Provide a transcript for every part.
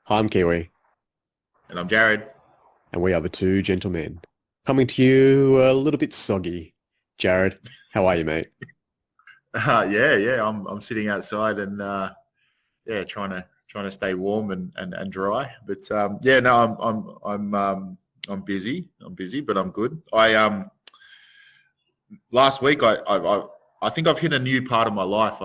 Hi, I'm Kiwi, And I'm Jarad. and we are the two gentlemen. Coming to you a little bit soggy. Jared, how are you, mate? Yeah. I'm sitting outside and yeah, trying to stay warm and dry. But yeah, no, I'm busy. I'm busy, but I'm good. I last week I think I've hit a new part of my life.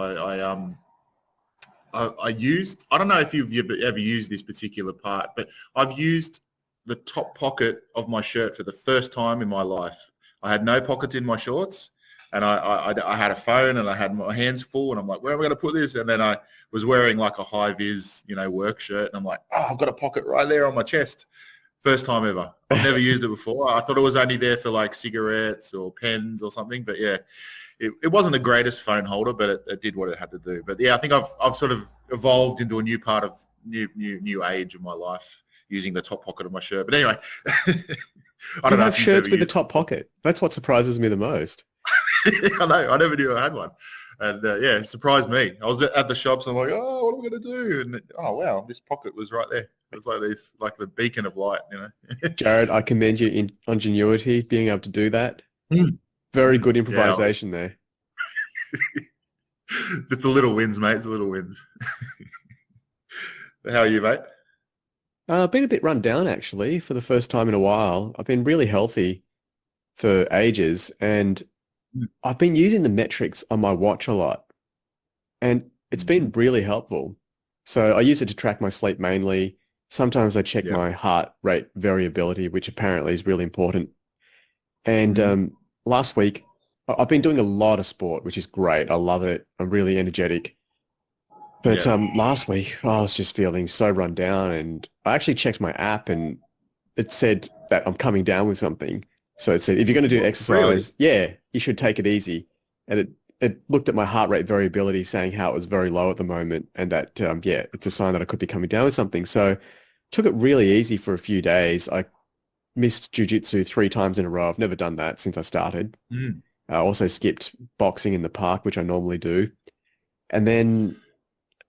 I used, I don't know if you've ever used this particular part, but I've used the top pocket of my shirt for the first time in my life. I had no pockets in my shorts, and I had a phone and I had my hands full, and I'm like, where am I going to put this? And then I was wearing like a high vis, work shirt, and I'm like, oh, I've got a pocket right there on my chest. First time ever. I've never used it before. I thought it was only there for like cigarettes or pens or something, but yeah, it wasn't the greatest phone holder, but it did what it had to do. But yeah, I think I've sort of evolved into a new part of new age of my life using the top pocket of my shirt. But anyway, I You don't know have if you've ever shirts with a used top pocket. That's what surprises me the most. it. I know. I never knew I had one. And yeah, it surprised me. I was at the shops and I'm like, oh, what am I going to do? And oh, wow, this pocket was right there. It was like this, like the beacon of light. Jared, I commend your ingenuity, being able to do that. Mm. Very good Yeah, improvisation there. it's a little wins, mate. It's a little wins. How are you, mate? I've been a bit run down, actually, for the first time in a while. I've been really healthy for ages, and I've been using the metrics on my watch a lot. And it's been Mm-hmm. really helpful. So I use it to track my sleep mainly. Sometimes I check Yeah. my heart rate variability, which apparently is really important. And Mm-hmm. last week, I've been doing a lot of sport, which is great. I love it. I'm really energetic. But Yeah. last week, I was just feeling so run down, and I actually checked my app, and it said that I'm coming down with something. So it said, if you're going to do What? Really? exercise, yeah, you should take it easy. And it looked at my heart rate variability, saying how it was very low at the moment, and that, yeah, it's a sign that I could be coming down with something. So took it really easy for a few days. I missed jujitsu 3 times in a row. I've never done that since I started. Mm. I also skipped boxing in the park, which I normally do. And then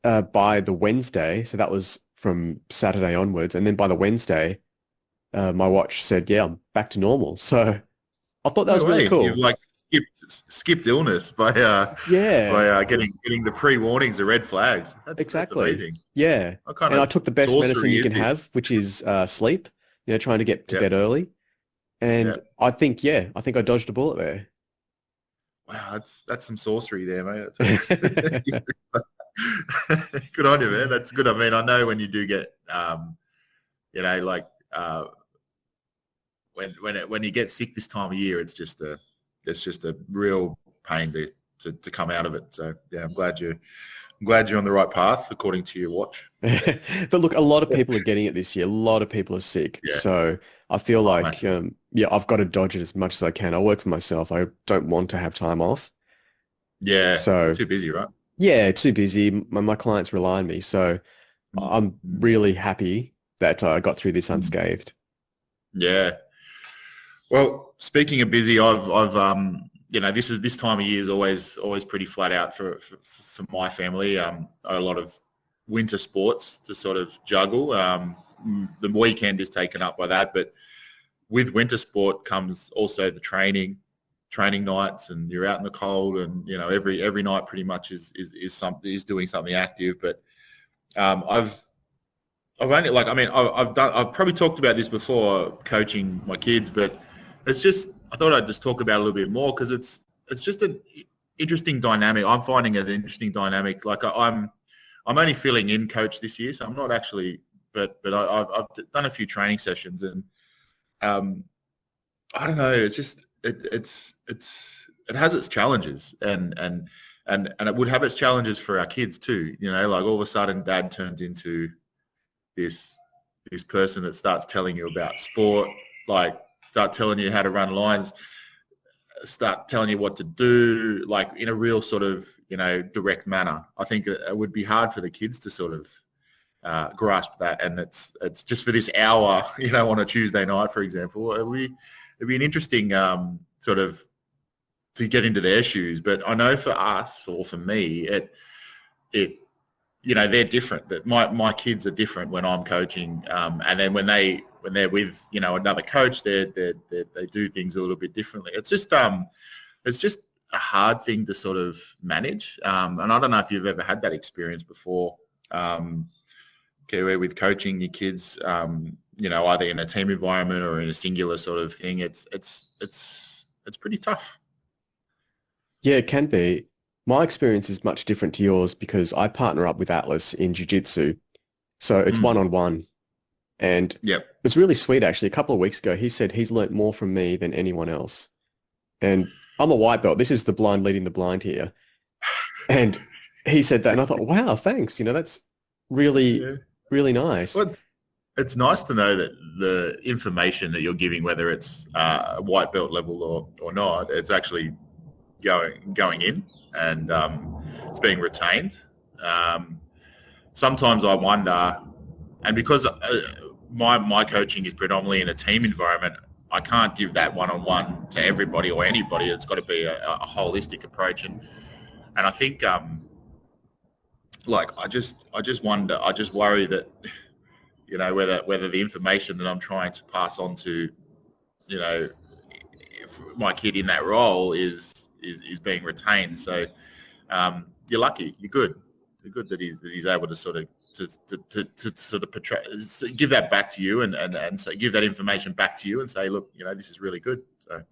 by the Wednesday, so that was from Saturday onwards, and then by the Wednesday, my watch said, yeah, I'm back to normal. So I thought that was No really way. You've cool. like skipped illness by Yeah, getting the pre warnings, the red flags. That's exactly. amazing. Yeah. What kind And I of took the best medicine sorcery you is can this? have, which is sleep, trying to get to Yeah. bed early. Yeah. And I think, yeah, I think I dodged a bullet there. Wow, that's some sorcery there, mate. Good on you, man. That's good. I mean, I know when you do get like when you get sick this time of year, it's just a real pain to come out of it. So yeah, I'm glad you're on the right path according to your watch. But look, a lot of people are getting it this year. A lot of people are sick. Yeah, So I feel oh, like, massively. yeah, I've got to dodge it as much as I can. I work for myself. I don't want to have time off. Yeah, you're So too busy, right? yeah, too busy. My clients rely on me. So Mm, I'm mm, really happy that I got through this mm. unscathed. Yeah. Well, speaking of busy, I've this time of year is always pretty flat out for my family. A lot of winter sports to sort of juggle. The weekend is taken up by that, but with winter sport comes also the training nights, and you're out in the cold, and every night pretty much is doing something active. But I've only like I mean I've probably talked about this before coaching my kids, but it's just I thought I'd just talk about it a little bit more because it's just an interesting dynamic. I'm finding it an interesting dynamic. Like I'm only filling in coach this year, so I'm not actually. But I've done a few training sessions, and um, I don't know. It's just it has its challenges, and it would have its challenges for our kids too. Like all of a sudden, dad turns into this this person that starts telling you about sport, like start telling you how to run lines, start telling you what to do, like in a real sort of direct manner. I think it would be hard for the kids to sort of grasp that, and it's just for this hour, on a Tuesday night, for example. It'd be an interesting sort of to get into their shoes. But I know for us or for me, it they're different. That my kids are different when I'm coaching, and then when they're with another coach, they do things a little bit differently. It's just a hard thing to sort of manage, and I don't know if you've ever had that experience before, Kiwi, with coaching your kids, either in a team environment or in a singular sort of thing. It's pretty tough. Yeah, it can be. My experience is much different to yours because I partner up with Atlas in jiu-jitsu. So it's one-on-one. And Yep. it's really sweet, actually. A couple of weeks ago, he said he's learnt more from me than anyone else. And I'm a white belt. This is the blind leading the blind here. And he said that, and I thought, wow, thanks. That's really, really nice. Well, it's nice to know that the information that you're giving, whether it's white belt level or not, it's actually going in, and it's being retained. Sometimes I wonder, and because my coaching is predominantly in a team environment, I can't give that one-on-one to everybody or anybody. It's got to be a holistic approach, and I think I just wonder, I just worry that whether the information that I'm trying to pass on to my kid in that role is being retained. So you're lucky. You're good. You're good that he's able to sort of portray, give that back to you and so give that information back to you and say, look, this is really good. So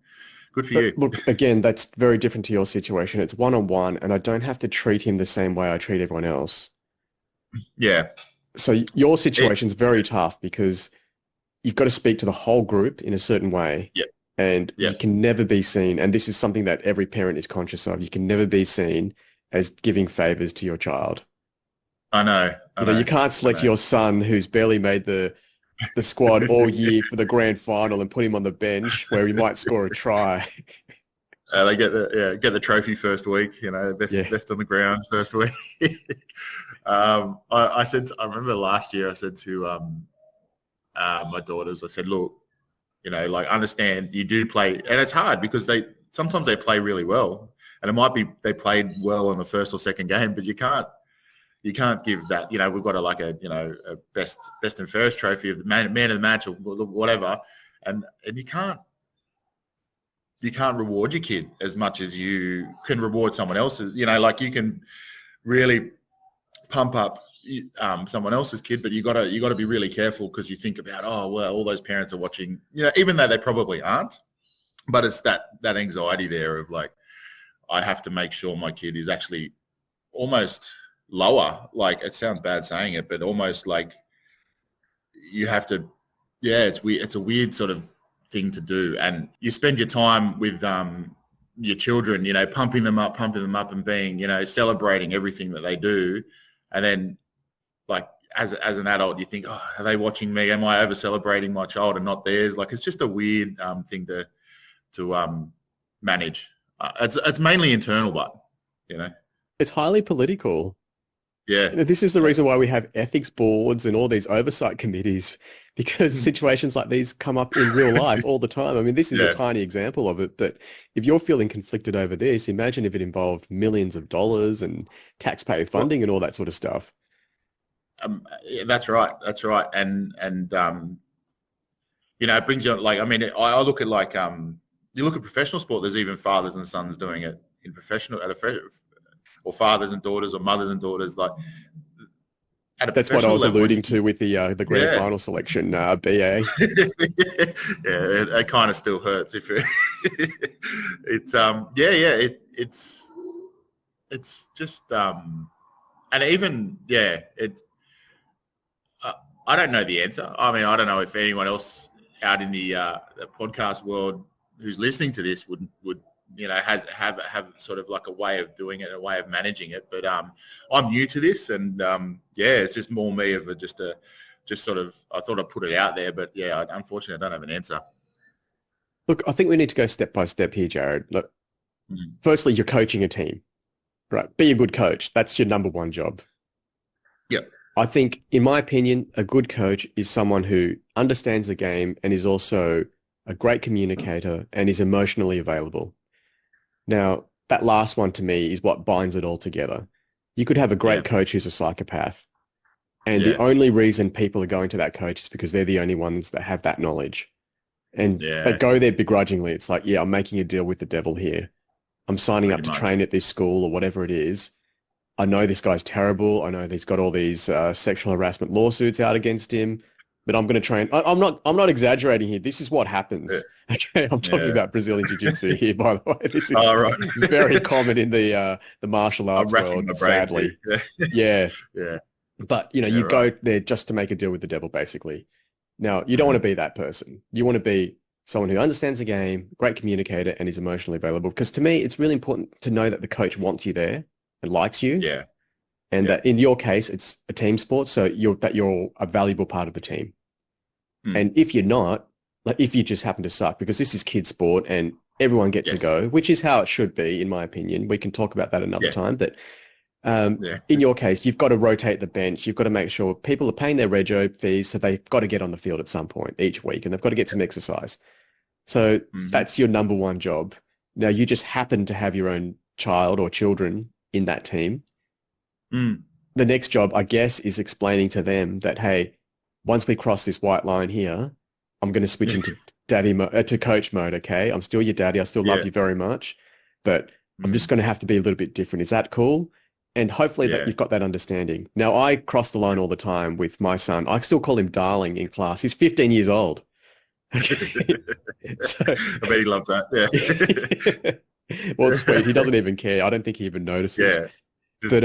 good for you. Look, again, that's very different to your situation. It's one-on-one, and I don't have to treat him the same way I treat everyone else. Yeah. So your situation's very tough because you've got to speak to the whole group in a certain way. Yeah. And you can never be seen, and this is something that every parent is conscious of, you can never be seen as giving favors to your child. I know. You can't select your son who's barely made the squad all year for the grand final and put him on the bench where he might score a try. They get the trophy first week, best on the ground first week. I remember last year I said to my daughters, I said, look, understand you do play, and it's hard because sometimes they play really well, and it might be they played well on the first or second game, but you can't give that. We've got a best and fairest trophy of the man of the match or whatever, and you can't reward your kid as much as you can reward someone else's. You can really pump up someone else's kid, but you got to be really careful because you think about, oh well, all those parents are watching, even though they probably aren't, but it's that anxiety there of I have to make sure my kid is actually almost lower. It sounds bad saying it, but almost like you have to. Yeah, it's weird. It's a weird sort of thing to do, and you spend your time with your children, pumping them up and being, celebrating everything that they do. And then as an adult, you think, oh, are they watching me? Am I over celebrating my child and not theirs? It's just a weird thing to manage. It's mainly internal, but it's highly political. Yeah. This is the reason why we have ethics boards and all these oversight committees, because situations like these come up in real life all the time. I mean, this is a tiny example of it, but if you're feeling conflicted over this, imagine if it involved millions of dollars and taxpayer funding and all that sort of stuff. That's right. And it brings you, I look at you look at professional sport, there's even fathers and sons doing it in professional, or fathers and daughters, or mothers and daughters. That's what I was alluding to with the grand final selection, BA. It kind of still hurts if it's just and even I don't know the answer. I mean, I don't know if anyone else out in the podcast world who's listening to this would have sort of a way of doing it, a way of managing it. But I'm new to this, and it's just more me of just sort of, I thought I'd put it out there, but unfortunately I don't have an answer. Look, I think we need to go step by step here, Jarad. Look, firstly, you're coaching a team, right? Be a good coach. That's your number one job. Yep. I think, in my opinion, a good coach is someone who understands the game and is also a great communicator and is emotionally available. Now, that last one to me is what binds it all together. You could have a Yeah. great coach who's a psychopath. And the Yeah. only reason people are going to that coach is because they're the only ones that have that knowledge. And they Yeah. go there begrudgingly. It's like, yeah, I'm making a deal with the devil here. I'm signing Pretty up to much. train at this school or whatever it is. I know this guy's terrible. I know he's got all these sexual harassment lawsuits out against him, but I'm going to train. I'm not exaggerating here. This is what Yeah. happens. Okay, I'm talking Yeah. about Brazilian Jiu-Jitsu here, by the way. This is All right. very common in the martial I'm arts racking world, my brain too. sadly. Yeah. Yeah, Yeah. but Yeah. you Right. go there just to make a deal with the devil, basically. Now, you don't want to be that person. You want to be someone who understands the game, great communicator, and is emotionally available. Because to me, it's really important to know that the coach wants you there and likes you, Yeah. and Yeah. that in your case, it's a team sport, so you're a valuable part of the team. Mm. And if you're not, like if you just happen to suck, because this is kid sport and everyone gets a Yes. go, which is how it should be, in my opinion. We can talk about that another Yeah. time, but Yeah. in your case, you've got to rotate the bench. You've got to make sure people are paying their rego fees, so they've got to get on the field at some point each week, and they've got to get some exercise. So Mhm. that's your number one job. Now, you just happen to have your own child or children in that team. Mm. The next job, I guess, is explaining to them that, hey, once we cross this white line here, I'm going to switch into to coach mode. Okay, I'm still your daddy. I still love Yeah. you very much, but I'm Mm. just going to have to be a little bit different. Is that cool? And hopefully that Yeah. you've got that understanding. Now, I cross the line all the time with my son. I still call him darling in class. He's 15 years old. So, I bet he loves that. Yeah. well, it's sweet. He doesn't even care. I don't think he even notices. Yeah. Just, But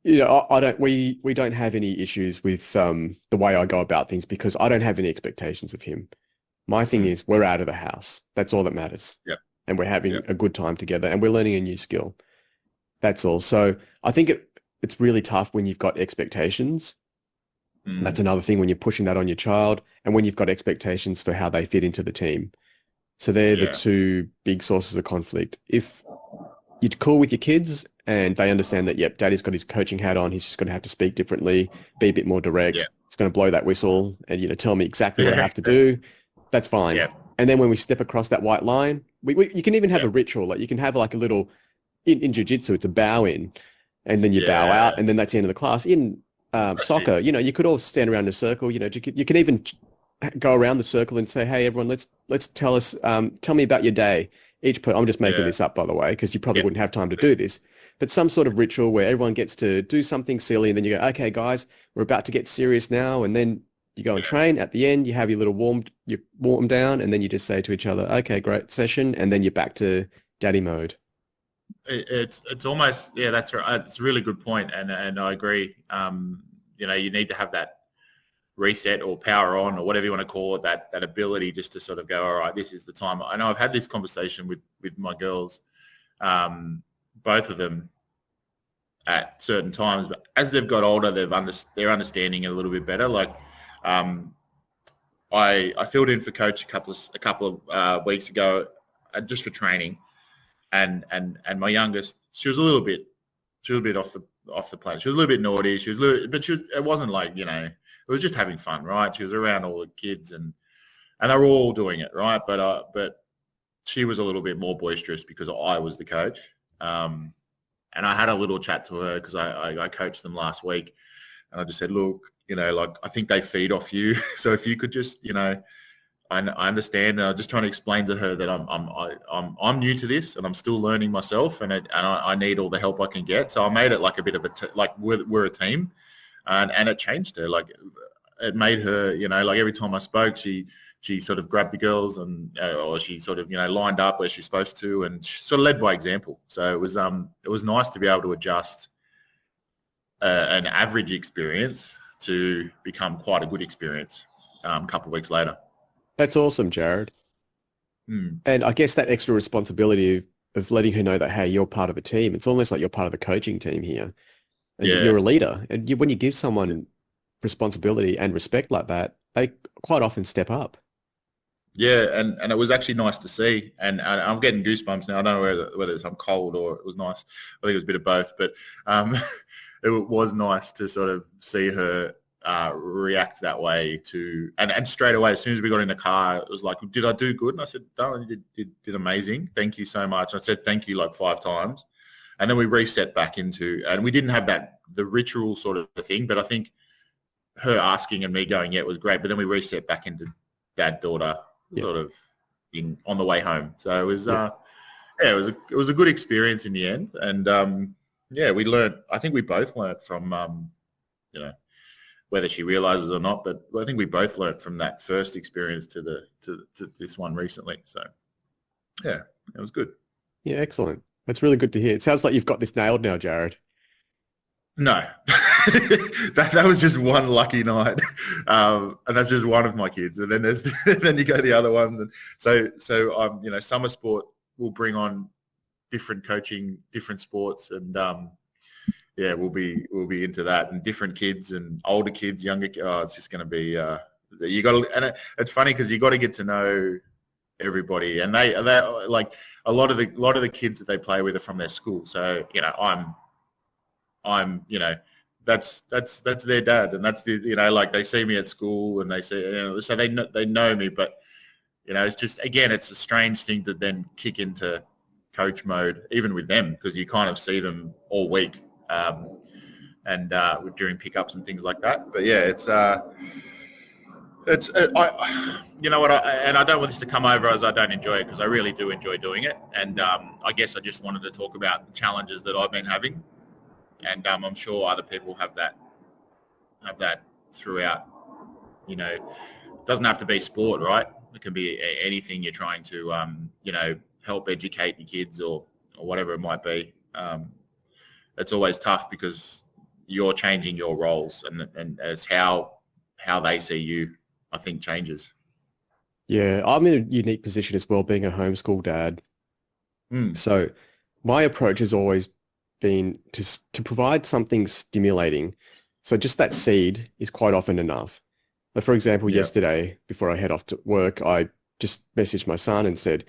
yeah. I don't. We don't have any issues with the way I go about things because I don't have any expectations of him. My thing is we're out of the house. That's all that matters. Yeah. And we're having Yeah. a good time together, and we're learning a new skill. That's all. So I think it's really tough when you've got expectations. Mm. That's another thing when you're pushing that on your child, and when you've got expectations for how they fit into the team. So they're the Yeah. two big sources of conflict. If you're cool with your kids and they understand that, yep, daddy's got his coaching hat on, he's just going to have to speak differently, be a bit more direct. Yeah. He's going to blow that whistle and, tell me exactly what I have to do. That's fine. Yeah. And then when we step across that white line, you can even have Yeah. a ritual. Like you can have like a little, in jiu-jitsu, it's a bow in and then you bow Yeah. out and then that's the end of the class. In soccer, you could all stand around in a circle, you can even go around the circle and say, hey, everyone, let's tell me about your day. I'm just making Yeah. this up, by the way, because you probably Yeah. wouldn't have time to do this. But some sort of ritual where everyone gets to do something silly and then you go, okay, guys, we're about to get serious now. And then you go and train. At the end, you have your little you warm down and then you just say to each other, okay, great session. And then you're back to daddy mode. It's almost, yeah, that's right. It's a really good point, and I agree. You need to have that reset or power on or whatever you want to call it, that ability just to sort of go, all right, this is the time. I know I've had this conversation with my girls, both of them at certain times, but as they've got older, they're understanding it a little bit better. Like, I filled in for coach a couple of weeks ago, just for training. And my youngest, she was a little bit off the plate. She was a little bit naughty. It wasn't like, it was just having fun, right? She was around all the kids and they were all doing it, right? But she was a little bit more boisterous because I was the coach. And I had a little chat to her because I coached them last week, and I just said, look, like I think they feed off you. So if you could just, I understand. I'm just trying to explain to her that I'm new to this and I'm still learning myself, and I need all the help I can get. So I made it like a bit of like we're a team, and it changed her. Like it made her, like every time I spoke, she sort of grabbed the girls and or she sort of lined up where she's supposed to, and she sort of led by example. So it was nice to be able to adjust an average experience to become quite a good experience a couple of weeks later. That's awesome, Jarad. Mm. And I guess that extra responsibility of letting her know that, hey, you're part of the team. It's almost like you're part of the coaching team here. And you're a leader. And when you give someone responsibility and respect like that, they quite often step up. Yeah, and it was actually nice to see. And I'm getting goosebumps now. I don't know whether it's I'm cold or it was nice. I think it was a bit of both. But it was nice to sort of see her react that way to, and straight away, as soon as we got in the car, it was like, did I do good? And I said, darling, you did amazing. Thank you so much. I said thank you like 5 times. And then we reset back into, and we didn't have the ritual sort of thing, but I think her asking and me going, yeah, it was great. But then we reset back into dad-daughter sort of on the way home. So it was, it was a good experience in the end. And we learned, I think we both learned from, whether she realizes or not, but I think we both learned from that first experience to this one recently. So yeah, it was good. Yeah, excellent. That's really good to hear. It sounds like you've got this nailed now, Jarad. No, that was just one lucky night, and that's just one of my kids. And then then you go the other one. So summer sport will bring on different coaching, different sports, and we'll be into that, and different kids and older kids, younger. Oh, it's just going to be you got to, and it's funny because you got to get to know everybody, and they like a lot of the kids that they play with are from their school. So I'm that's their dad, and that's like they see me at school and they say, so they know me, but it's just, again, it's a strange thing to then kick into coach mode even with them, because you kind of see them all week and during pickups and things like that. But yeah, I don't want this to come over as I don't enjoy it, because I really do enjoy doing it. And I guess I just wanted to talk about the challenges that I've been having, and I'm sure other people have that throughout. It doesn't have to be sport, right? It can be anything you're trying to help educate your kids or whatever it might be. It's always tough because you're changing your roles, and it's how they see you, I think, changes. Yeah, I'm in a unique position as well, being a homeschool dad. So my approach has always been to provide something stimulating. So just that seed is quite often enough. But for example, yesterday, before I head off to work, I just messaged my son and said,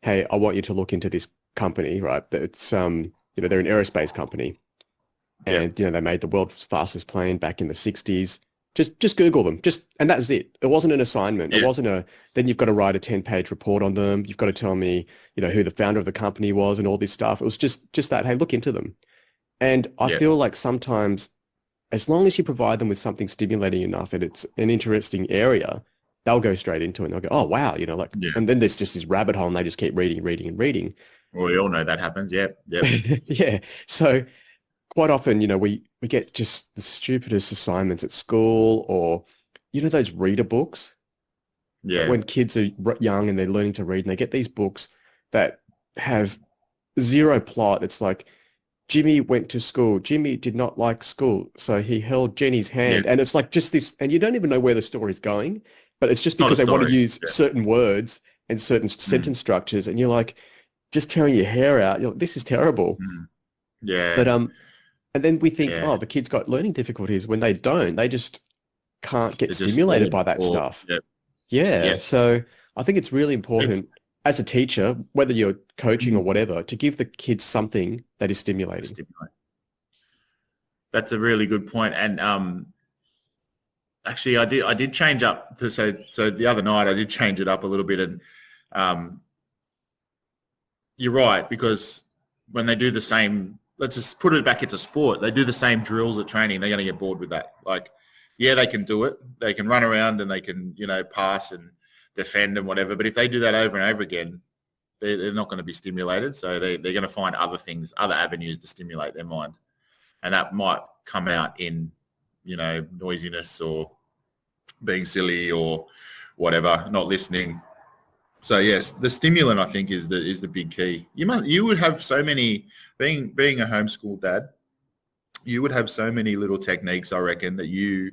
hey, I want you to look into this company, right? It's, they're an aerospace company. And, they made the world's fastest plane back in the 60s. Just Google them. And that was it. It wasn't an assignment. It wasn't then you've got to write a 10-page report on them. You've got to tell me, who the founder of the company was and all this stuff. It was just that, hey, look into them. And I feel like sometimes, as long as you provide them with something stimulating enough and it's an interesting area, they'll go straight into it and they'll go, oh, wow, and then there's just this rabbit hole and they just keep reading. Well, we all know that happens. Yep. Yeah. So quite often, we get just the stupidest assignments at school, or, those reader books. Yeah. When kids are young and they're learning to read, and they get these books that have zero plot. It's like, Jimmy went to school. Jimmy did not like school, so he held Jenny's hand. Yeah. And it's like just this, and you don't even know where the story's going, but it's just because they want to use certain words and certain sentence structures, and you're like just tearing your hair out. You're like, this is terrible. Yeah. But and then we think, oh, the kid's got learning difficulties, when they don't. They just can't get stimulated by that stuff. Yep. Yeah. So I think it's really important as a teacher, whether you're coaching or whatever, to give the kids something that is stimulating. That's a really good point. And actually, I did change up. So the other night I did change it up a little bit, and you're right, because when they do the same, let's just put it back into sport, they do the same drills at training, they're going to get bored with that. Like, yeah, they can do it. They can run around and they can, pass and defend and whatever. But if they do that over and over again, they're not going to be stimulated. So they're going to find other things, other avenues to stimulate their mind. And that might come out in, noisiness or being silly or whatever, not listening. So yes, the stimulant, I think, is the big key. You would have so many, being a homeschool dad, you would have so many little techniques, I reckon, that you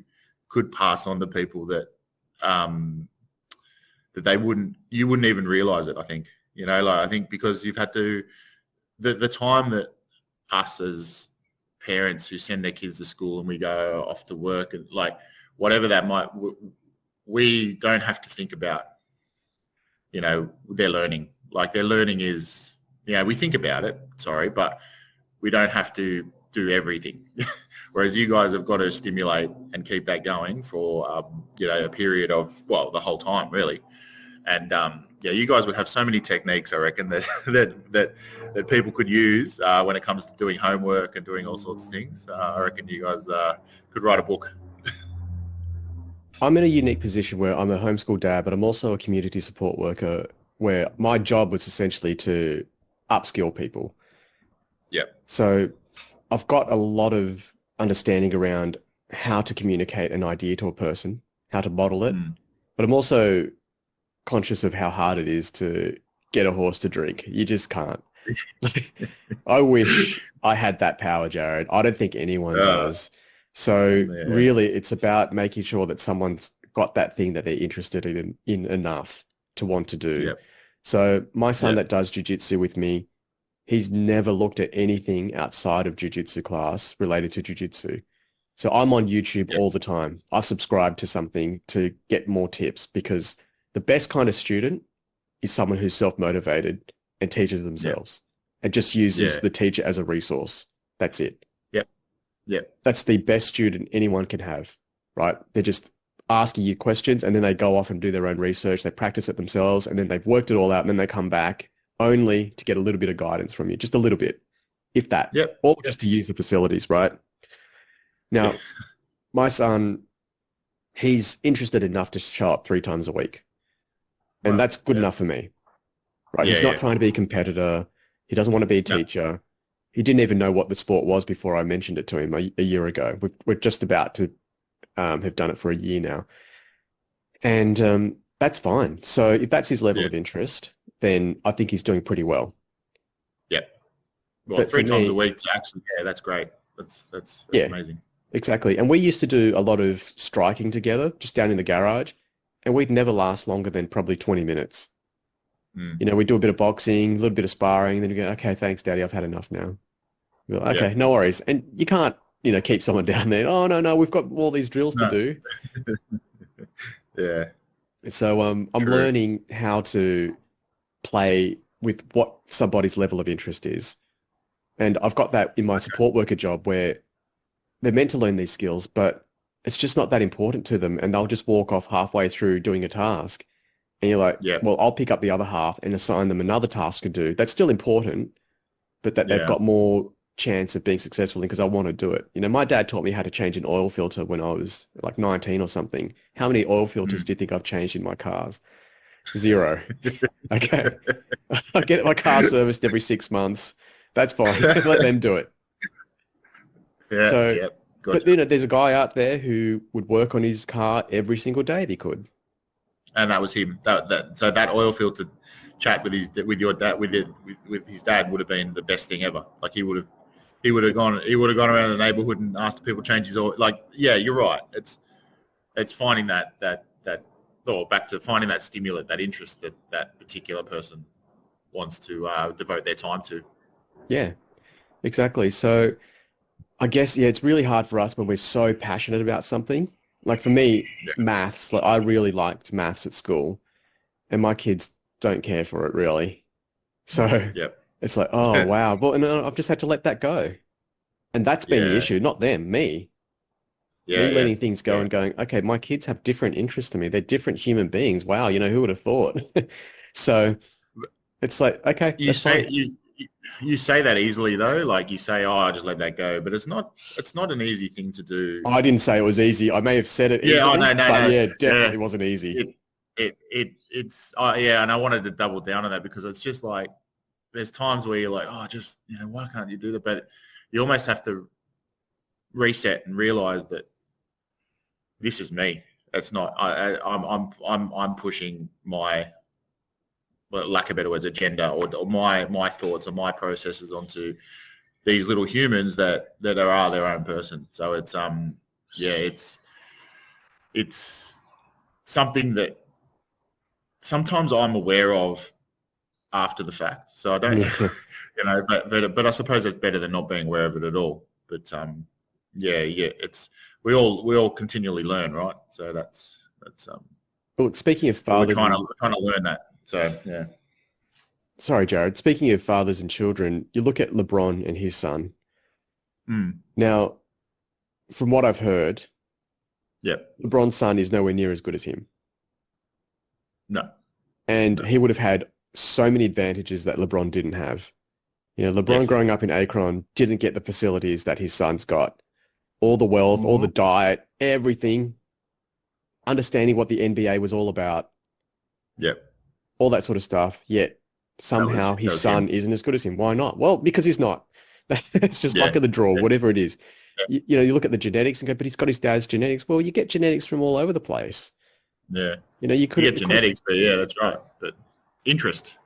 could pass on to people that that you wouldn't even realize it. I think, I think because you've had to, the time that us as parents who send their kids to school and we go off to work and like whatever that might, we don't have to think about, their learning. Like their learning is, we think about it, but we don't have to do everything. Whereas you guys have got to stimulate and keep that going for, a period of, the whole time really. And yeah, you guys would have so many techniques, I reckon, that that people could use when it comes to doing homework and doing all sorts of things. I reckon you guys could write a book. I'm in a unique position where I'm a homeschool dad, but I'm also a community support worker where my job was essentially to upskill people. Yeah, So I've got a lot of understanding around how to communicate an idea to a person, how to model it, mm. but I'm also conscious of how hard it is to get a horse to drink. You just can't. I wish I had that power, Jared. I don't think anyone does. So Yeah, really, it's about making sure that someone's got that thing that they're interested in enough to want to do. yeah, So my son yeah, that does jujitsu with me, he's never looked at anything outside of jujitsu class related to jujitsu. So I'm on YouTube yeah, all the time. I've subscribed to something to get more tips because the best kind of student is someone who's self-motivated and teaches yeah, themselves and just uses yeah, the teacher as a resource. That's it. yeah, yeah, That's the best student anyone can have, right? They're just asking you questions and then they go off and do their own research. They practice it themselves and then they've worked it all out and then they come back only to get a little bit of guidance from you, just a little bit, if that, yeah, or just to use the facilities, right? yeah. Now, my son, he's interested enough to show up 3 times a week, and Wow. that's good Yeah, enough for me, right? yeah, He's not yeah. trying to be a competitor. He doesn't want to be a No, teacher. He didn't even know what the sport was before I mentioned it to him a year ago. We're just about to have done it for a year now. And that's fine. So if that's his level yeah, of interest, then I think he's doing pretty well. yeah. Well, But for 3 times a me, week to actually, yeah, that's great. That's yeah, amazing. exactly. And we used to do a lot of striking together, just down in the garage, and we'd never last longer than probably 20 minutes. Mm. You know, we do a bit of boxing, a little bit of sparring, then you go, okay, thanks, Daddy, I've had enough now. We're like, Yeah. okay, no worries. And you can't, keep someone down there. Oh, no, no, we've got all these drills to No. do. Yeah. So I'm True. learning how to play with what somebody's level of interest is. And I've got that in my Okay. support worker job where they're meant to learn these skills, but it's just not that important to them. And they'll just walk off halfway through doing a task. And you're like, Yeah. well, I'll pick up the other half and assign them another task to do. That's still important, but that they've Yeah. got more chance of being successful in because I want to do it. My dad taught me how to change an oil filter when I was like 19 or something. How many oil filters Mm. do you think I've changed in my cars? Zero. Okay. I get my car serviced every 6 months. That's fine. Let them do it. Yeah. So, Yeah. but Gotcha. there's a guy out there who would work on his car every single day if he could. And that was him. So that oil filter chat with your dad with his dad would have been the best thing ever. Like he would have gone around the neighborhood and asked people to change his oil. Like, yeah, you're right. It's finding that or back to finding that stimulant, that interest that particular person wants to devote their time to. Yeah, exactly. So I guess, yeah, it's really hard for us when we're so passionate about something. Like for me, Yeah. maths, like I really liked maths at school and my kids don't care for it really. So Yep. it's like, oh, wow. Well, and I've just had to let that go. And that's been the Yeah. issue, not them, me. Yeah. Me Yeah. letting things go Yeah. and going, okay, my kids have different interests to me. They're different human beings. Wow, who would have thought? So it's like, okay, You that's say fine. you say that easily though, like you say, "Oh, I just let that go," but it's not an easy thing to do. I didn't say it was easy. I may have said it Yeah. Oh easily, no, no, but no. yeah, Yeah. definitely wasn't easy. It's yeah, and I wanted to double down on that because it's just like there's times where you're like, "Oh, just why can't you do that?" But you almost have to reset and realize that this is me. It's not. I'm pushing my, well, lack of better words, agenda or my thoughts or my processes onto these little humans that are their own person. So it's yeah, it's something that sometimes I'm aware of after the fact. So I don't, Yeah. but I suppose it's better than not being aware of it at all. But yeah, it's we all continually learn, right? So that's Well, speaking of we're fathers and trying to learn that. So yeah, sorry, Jared, speaking of fathers and children, you look at LeBron and his son. mm. Now, from what I've heard, Yeah, LeBron's son is nowhere near as good as him. no, and he would have had so many advantages that LeBron didn't have. You know, LeBron Yes. growing up in Akron didn't get the facilities that his son's got. All the wealth, all the Mhm. diet, everything, understanding what the NBA was all about, Yep. all that sort of stuff. Yet somehow That his was him. son isn't as good as him. Why not? Well, because he's not. It's just Yeah. luck of the draw, Yeah. whatever it is. Yeah. You know, you look at the genetics and go, but he's got his dad's genetics. Well, you get genetics from all over the place. Yeah. You know, you You get could genetics, but yeah, that's right. But interest.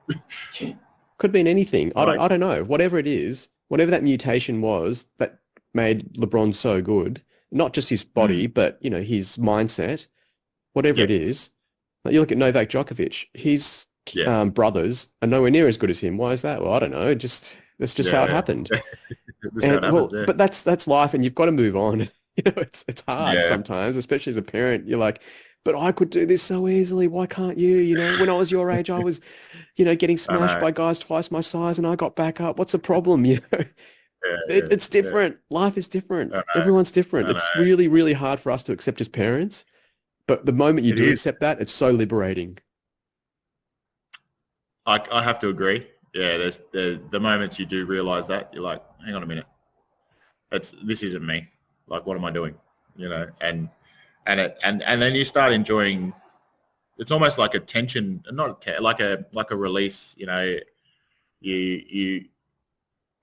could mean anything. Like, I don't know. Whatever it is, whatever that mutation was that made LeBron so good, not just his body, but you know, his mindset, whatever it yep. is. Like you look at Novak Djokovic, his Yeah. brothers are nowhere near as good as him. Why is that? Well, I don't know. Just that's just how it Yeah. happened. Yeah. That's how it And well, happens. Yeah. but that's life, and you've got to move on. You know, it's hard Yeah. sometimes, especially as a parent. You're like, but I could do this so easily. Why can't you? You know, when I was your age, I was, you know, getting I smashed know. by guys twice my size, and I got back up. What's the problem? You know, Yeah. Yeah. it's Yeah. different. Life is different. I know. Everyone's different. I It's know. really, really hard for us to accept as parents. But the moment you It do is. accept that, it's so liberating. I have to agree. Yeah. There's the moments you do realize that you're like, hang on a minute. This isn't me. Like, what am I doing? You know, and then you start enjoying. It's almost like a tension, like a release. You know, you.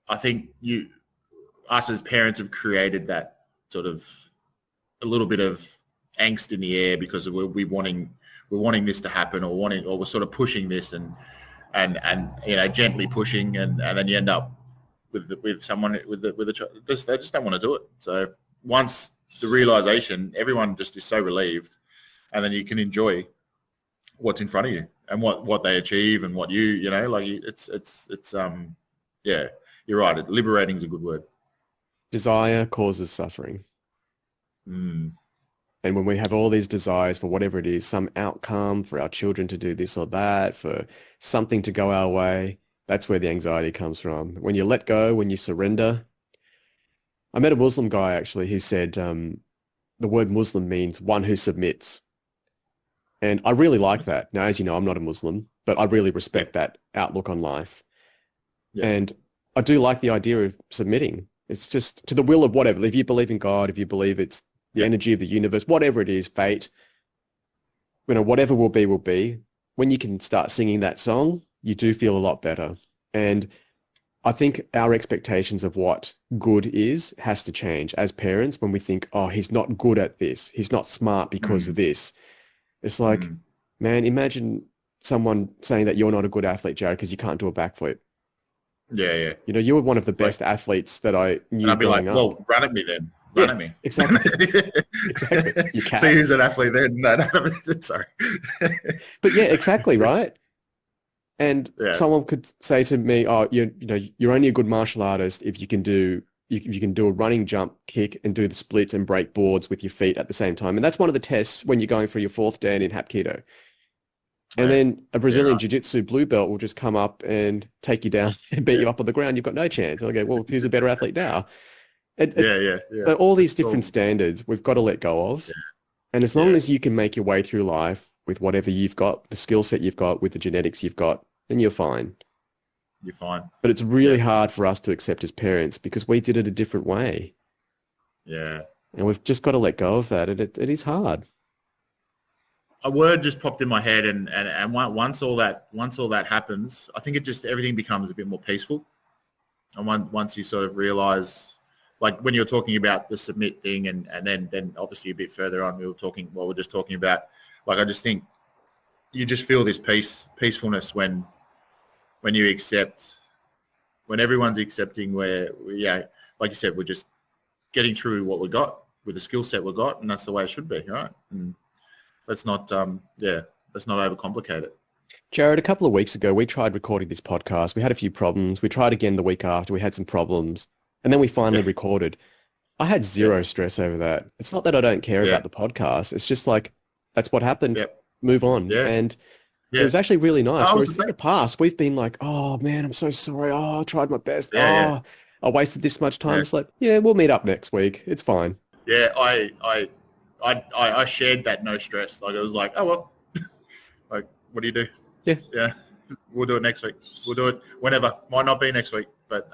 I think us as parents have created that sort of a little bit of angst in the air because we're wanting this to happen or we're sort of pushing this and you know gently pushing and then you end up with someone with a child. They just don't want to do it. So once the realization, everyone just is so relieved, and then you can enjoy what's in front of you and what they achieve and what you know like it's yeah, you're right. Liberating is a good word. Desire causes suffering. Mm. And when we have all these desires for whatever it is, some outcome for our children to do this or that, for something to go our way, that's where the anxiety comes from. When you let go, when you surrender. I met a Muslim guy actually who said the word Muslim means one who submits. And I really like that. Now, as you know, I'm not a Muslim, but I really Yep. respect that outlook on life. Yep. And I do like the idea of submitting. It's just to the will of whatever. If you believe in God, if you believe it's the Yep. energy of the universe, whatever it is, fate, you know, whatever will be, will be. When you can start singing that song, you do feel a lot better. And I think our expectations of what good is has to change as parents when we think, oh, he's not good at this. He's not smart because of Mm. this. It's like, Mm. man, imagine someone saying that you're not a good athlete, Jared, because you can't do a backflip. Yeah, yeah. You know, you were one of the It's like, best athletes that I and knew I'd be like, growing up. well, run at me then. Run Yeah, at me. exactly. Exactly. You See can. who's an athlete then. No, sorry. But yeah, exactly, right? And Yeah. someone could say to me, "Oh, you know, you're only a good martial artist if you can do you can do a running jump kick and do the splits and break boards with your feet at the same time." And that's one of the tests when you're going for your fourth dan in Hapkido. And Yeah. then a Yeah. Brazilian Right. Jiu-Jitsu blue belt will just come up and take you down and beat Yeah. you up on the ground. You've got no chance. And I go, well, who's a better athlete now? Yeah. Yeah. Yeah. So all these It's different all. standards we've got to let go of. Yeah. And as long Yeah. as you can make your way through life with whatever you've got, the skill set you've got, with the genetics you've got, then you're fine. You're fine. But it's really Yeah. hard for us to accept as parents because we did it a different way. Yeah. And we've just got to let go of that. And it is hard. A word just popped in my head, and once all that happens, I think it just everything becomes a bit more peaceful. And once you sort of realize, like when you're talking about the submit thing, and then obviously a bit further on, we're just talking about, like I just think you just feel this peacefulness when you accept, when everyone's accepting where yeah, like you said, we're just getting through what we got with the skill set we got, and that's the way it should be, right? And let's not let's not overcomplicate it. Jared, a couple of weeks ago, we tried recording this podcast. We had a few problems. We tried again the week after. We had some problems. And then we finally Yeah. recorded. I had Yeah. zero stress over that. It's not that I don't care Yeah. about the podcast. It's just like, that's what happened. Yeah. Move on. Yeah. And it Yeah. was actually really nice. I was Whereas the in the same. past, we've been like, oh man, I'm so sorry. Oh, I tried my best. Yeah. Yeah. Oh, I wasted this much time. Yeah. It's like, yeah, we'll meet up next week. It's fine. Yeah. I shared that no stress. Like it was like, oh well, like what do you do? Yeah. Yeah. We'll do it next week. We'll do it whenever. Might not be next week, but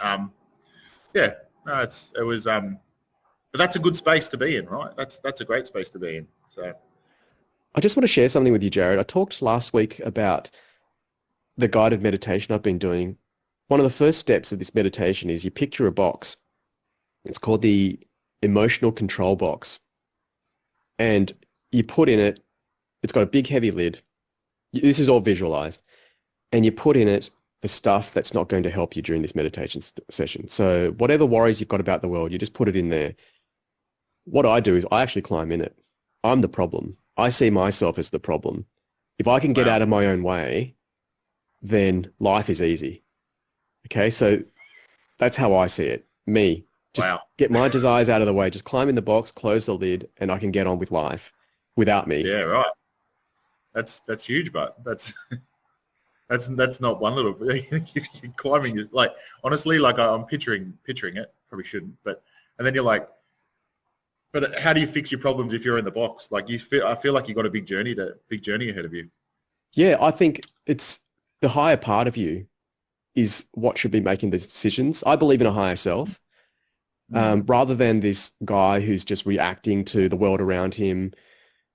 yeah. No, but that's a good space to be in, right? That's a great space to be in. So I just want to share something with you, Jared. I talked last week about the guided meditation I've been doing. One of the first steps of this meditation is you picture a box. It's called the emotional control box. And you put in it, it's got a big heavy lid. This is all visualized. And you put in it the stuff that's not going to help you during this meditation session. So whatever worries you've got about the world, you just put it in there. What I do is I actually climb in it. I'm the problem. I see myself as the problem. If I can get out of my own way, then life is easy. Okay, so that's how I see it. Me, just get my desires out of the way, just climb in the box, close the lid, and I can get on with life without me. Yeah, right. That's huge, but that's not one little. Climbing is like, honestly, like I'm picturing it. Probably shouldn't, but and then you're like, but how do you fix your problems if you're in the box? Like I feel like you've got a big journey ahead of you. Yeah, I think it's the higher part of you is what should be making the decisions. I believe in a higher self, rather than this guy who's just reacting to the world around him,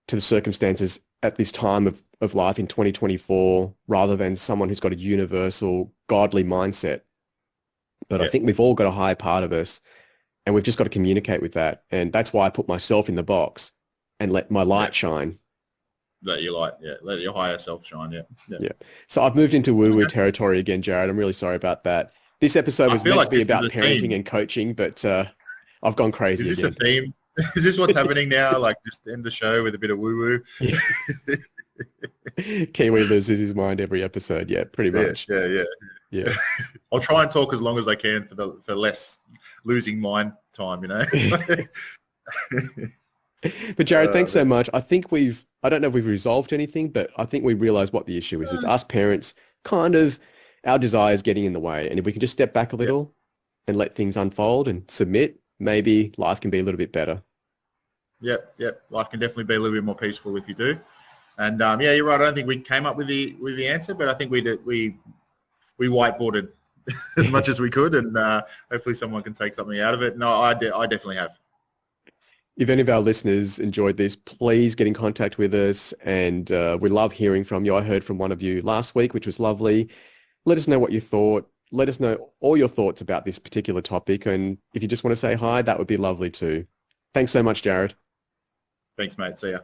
to the circumstances at this time of life in 2024, rather than someone who's got a universal godly mindset. But I think we've all got a higher part of us, and we've just got to communicate with that. And that's why I put myself in the box and let my light shine. Let your light, let your higher self shine, yeah. So I've moved into woo-woo territory again, Jared. I'm really sorry about that. This episode was meant to be about parenting and coaching, but I've gone crazy again. Is this a theme? Is this what's happening now? Like, just end the show with a bit of woo-woo? Yeah. Kiwi loses his mind every episode. Yeah, pretty much. Yeah. I'll try and talk as long as I can for less losing mind time, you know? But Jared, thanks so much. I think I don't know if we've resolved anything, but I think we realize what the issue is. It's us parents, kind of our desires getting in the way. And if we can just step back a little and let things unfold and submit, maybe life can be a little bit better. Yep. Life can definitely be a little bit more peaceful if you do. And you're right. I don't think we came up with the answer, but I think we whiteboarded as much as we could, and hopefully someone can take something out of it. No, I definitely have. If any of our listeners enjoyed this, please get in contact with us, and we love hearing from you. I heard from one of you last week, which was lovely. Let us know what you thought. Let us know all your thoughts about this particular topic, and if you just want to say hi, that would be lovely too. Thanks so much, Jared. Thanks, mate. See ya.